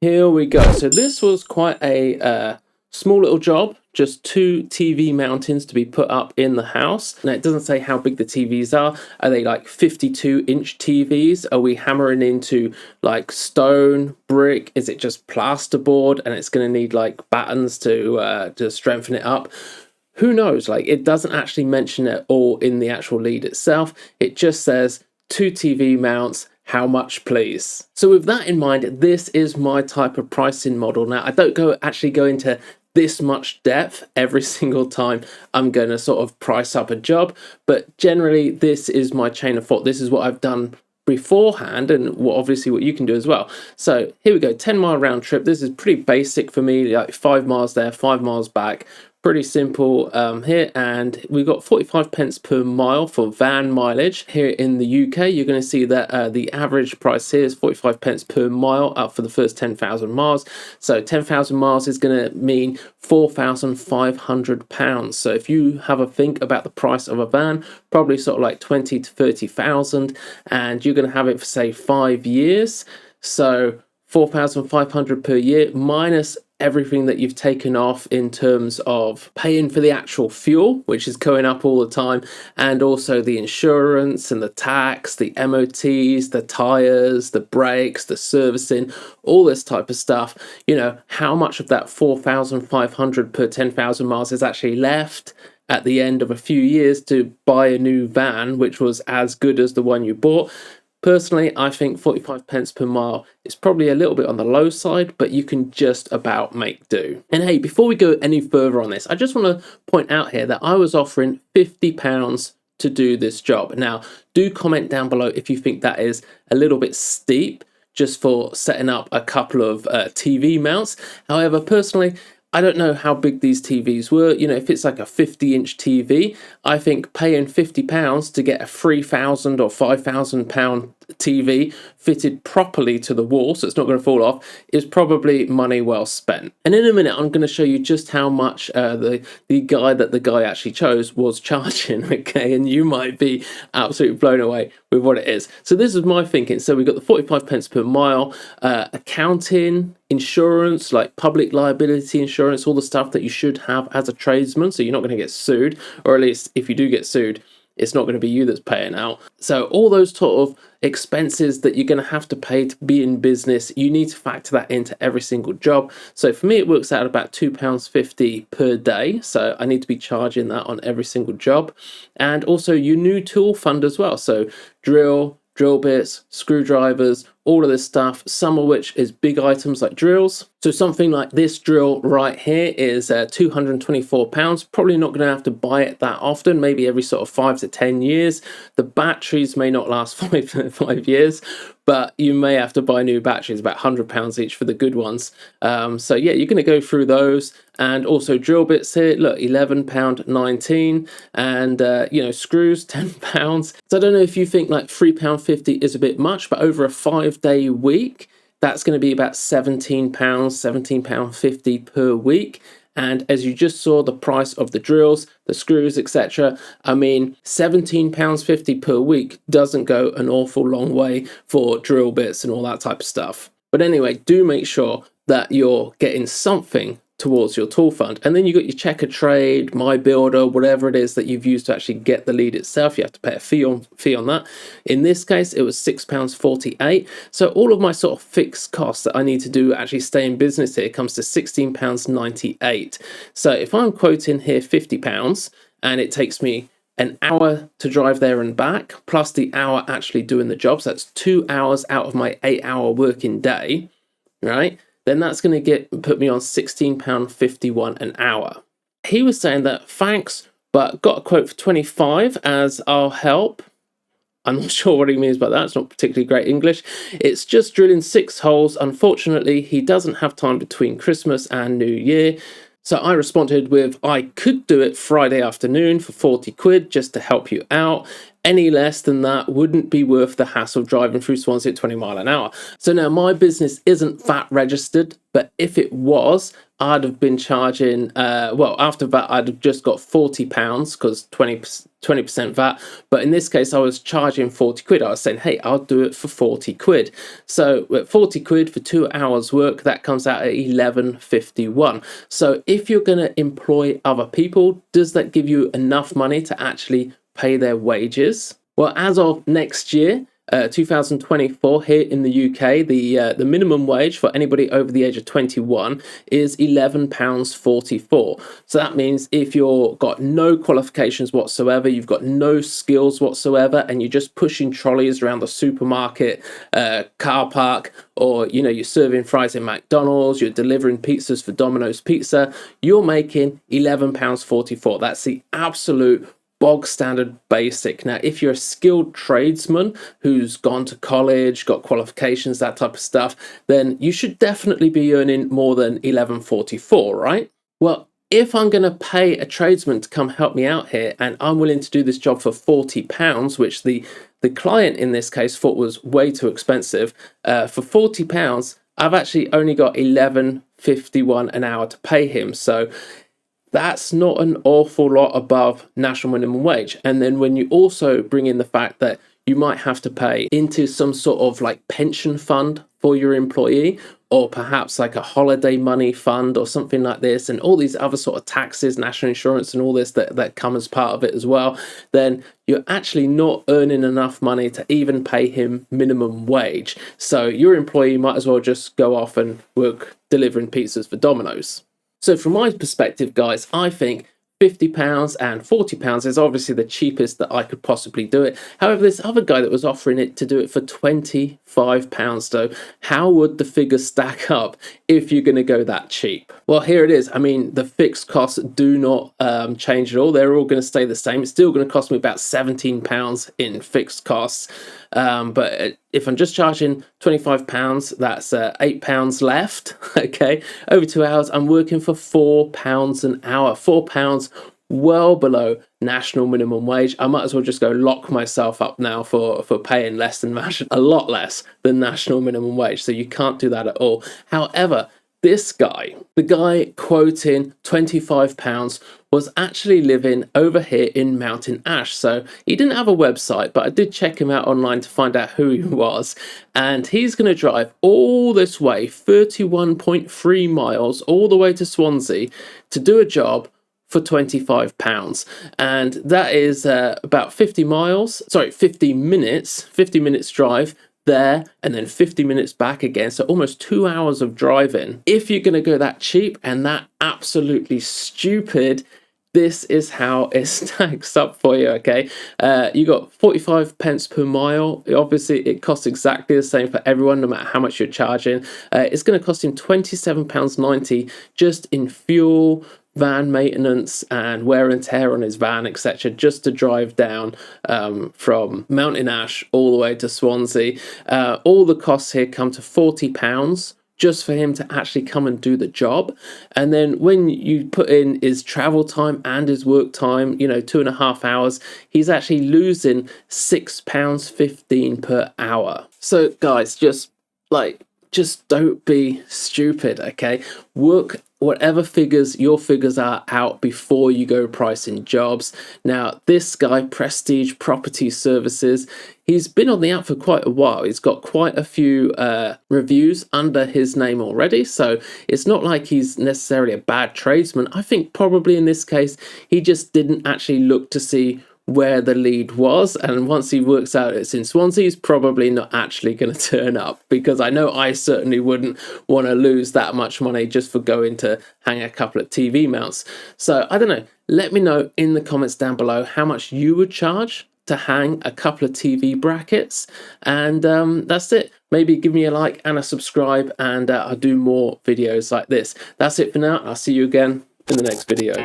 Here we go. So this was quite a small little job, just two TV mountings to be put up in the house. Now it doesn't say how big the TVs are. Are they like 52-inch TVs? Are we hammering into like stone, brick? Is it just plasterboard and it's going to need like battens to strengthen it up? Who knows? Like, it doesn't actually mention it all in the actual lead itself. It just says two TV mounts, how much please? So with that in mind, this is my type of pricing model. Now, I don't actually go into this much depth every single time I'm going to sort of price up a job, but generally this is my chain of thought. This is what I've done beforehand and obviously what you can do as well. So here we go, 10-mile round trip. This is pretty basic for me, like 5 miles there, 5 miles back. Pretty simple here, and we've got 45 pence per mile for van mileage. Here in the UK, you're going to see that the average price here is 45 pence per mile up for the first 10,000 miles. So 10,000 miles is going to mean £4,500. So if you have a think about the price of a van, probably sort of like 20 to 30,000, and you're going to have it for say 5 years. So 4,500 per year minus everything that you've taken off in terms of paying for the actual fuel, which is going up all the time, and also the insurance and the tax, the MOTs, the tires, the brakes, the servicing, all this type of stuff. You know, how much of that 4,500 per 10,000 miles is actually left at the end of a few years to buy a new van, which was as good as the one you bought? Personally, I think 45 pence per mile is probably a little bit on the low side, but you can just about make do. And hey, before we go any further on this, I just want to point out here that I was offering £50 to do this job. Now, do comment down below if you think that is a little bit steep just for setting up a couple of TV mounts. However, personally, I don't know how big these TVs were. You know, if it's like a 50-inch TV, I think paying £50 to get a £3,000 or £5,000 TV fitted properly to the wall, so it's not going to fall off, is probably money well spent. And in a minute, I'm going to show you just how much the guy actually chose was charging, okay? And you might be absolutely blown away with what it is. So this is my thinking. So we've got the 45 pence per mile, accounting, insurance, like public liability insurance, all the stuff that you should have as a tradesman, so you're not going to get sued, or at least if you do get sued, it's not going to be you that's paying out. So all those sort of expenses that you're going to have to pay to be in business, you need to factor that into every single job. So for me, it works out about £2.50 per day. So I need to be charging that on every single job. And also your new tool fund as well. So drill bits, screwdrivers, all of this stuff, some of which is big items like drills. So something like this drill right here is £224. Probably not going to have to buy it that often, maybe every sort of 5 to 10 years. The batteries may not last 5 years, but you may have to buy new batteries, about £100 each for the good ones. So yeah, you're going to go through those. And also drill bits here, look, £11.19, and you know, screws, £10. So I don't know if you think like £3.50 is a bit much, but over a 5-day week, that's going to be about £17, £17.50 per week. And as you just saw, the price of the drills, the screws, etc. I mean, £17.50 per week doesn't go an awful long way for drill bits and all that type of stuff. But anyway, do make sure that you're getting something towards your tool fund. And then you got your checker trade, my builder, whatever it is that you've used to actually get the lead itself. You have to pay a fee on that. In this case, it was £6.48. So all of my sort of fixed costs that I need to do actually stay in business here comes to £16.98. So if I'm quoting here £50 and it takes me an hour to drive there and back, plus the hour actually doing the job, so that's 2 hours out of my 8-hour working day, right? Then that's going to put me on £16.51 an hour. He was saying that thanks, but got a quote for 25 as I'll help. I'm not sure what he means by that. It's not particularly great English. It's just drilling 6 holes. Unfortunately, he doesn't have time between Christmas and New Year. So I responded with, I could do it Friday afternoon for 40 quid just to help you out. any less than that wouldn't be worth the hassle driving through Swansea at 20 mile an hour. So now my business isn't VAT registered, but if it was, I'd have been charging, well, after that, I'd have just got £40 because 20% VAT. But in this case, I was charging 40 quid. I was saying, hey, I'll do it for 40 quid. So at 40 quid for 2 hours work, that comes out at 11.51. So if you're going to employ other people, does that give you enough money to actually pay their wages? Well, as of next year, 2024 here in the UK, the minimum wage for anybody over the age of 21 is £11.44. So that means if you've got no qualifications whatsoever, you've got no skills whatsoever, and you're just pushing trolleys around the supermarket, car park, or you're serving fries in McDonald's, you're delivering pizzas for Domino's Pizza, you're making £11.44. That's the absolute bog standard basic. Now, if you're a skilled tradesman who's gone to college, got qualifications, that type of stuff, then you should definitely be earning more than 11.44, right? Well, if I'm going to pay a tradesman to come help me out here, and I'm willing to do this job for £40, which the client in this case thought was way too expensive, for £40, I've actually only got 11.51 an hour to pay him. So that's not an awful lot above national minimum wage. And then when you also bring in the fact that you might have to pay into some sort of like pension fund for your employee, or perhaps like a holiday money fund or something like this, and all these other sort of taxes, national insurance and all this that come as part of it as well, then you're actually not earning enough money to even pay him minimum wage. So your employee might as well just go off and work delivering pizzas for Domino's. So from my perspective, guys, I think £50 and £40 is obviously the cheapest that I could possibly do it. However, this other guy that was offering it to do it for £25, though, how would the figures stack up if you're going to go that cheap? Well, here it is. I mean, the fixed costs do not change at all. They're all going to stay the same. It's still going to cost me about £17 in fixed costs. But if I'm just charging £25, that's £8 left. Okay, over 2 hours, I'm working for £4 an hour. £4, well below national minimum wage. I might as well just go lock myself up now for paying less than a lot less than national minimum wage. So you can't do that at all. However, this guy, the guy quoting £25, was actually living over here in Mountain Ash. So he didn't have a website, but I did check him out online to find out who he was. And he's going to drive all this way, 31.3 miles, all the way to Swansea to do a job for £25. And that is about 50 minutes drive there, and then 50 minutes back again, so almost 2 hours of driving. If you're going to go that cheap and that absolutely stupid, this is how it stacks up for you. Okay, you got 45 pence per mile. Obviously it costs exactly the same for everyone, no matter how much you're charging. It's going to cost him £27.90 just in fuel, van maintenance and wear and tear on his van, etc., just to drive down from Mountain Ash all the way to Swansea. All the costs here come to £40 just for him to actually come and do the job. And then when you put in his travel time and his work time, 2.5 hours, he's actually losing £6.15 per hour. So guys, just don't be stupid, okay? Work whatever your figures are out before you go pricing jobs. Now, this guy, Prestige Property Services, he's been on the app for quite a while. He's got quite a few reviews under his name already, so it's not like he's necessarily a bad tradesman. I think probably in this case, he just didn't actually look to see where the lead was, and once he works out it's in Swansea, he's probably not actually going to turn up, because I know I certainly wouldn't want to lose that much money just for going to hang a couple of TV mounts. So I don't know, let me know in the comments down below how much you would charge to hang a couple of TV brackets, and that's it. Maybe give me a like and a subscribe, and I'll do more videos like this. That's it for now. I'll see you again in the next video.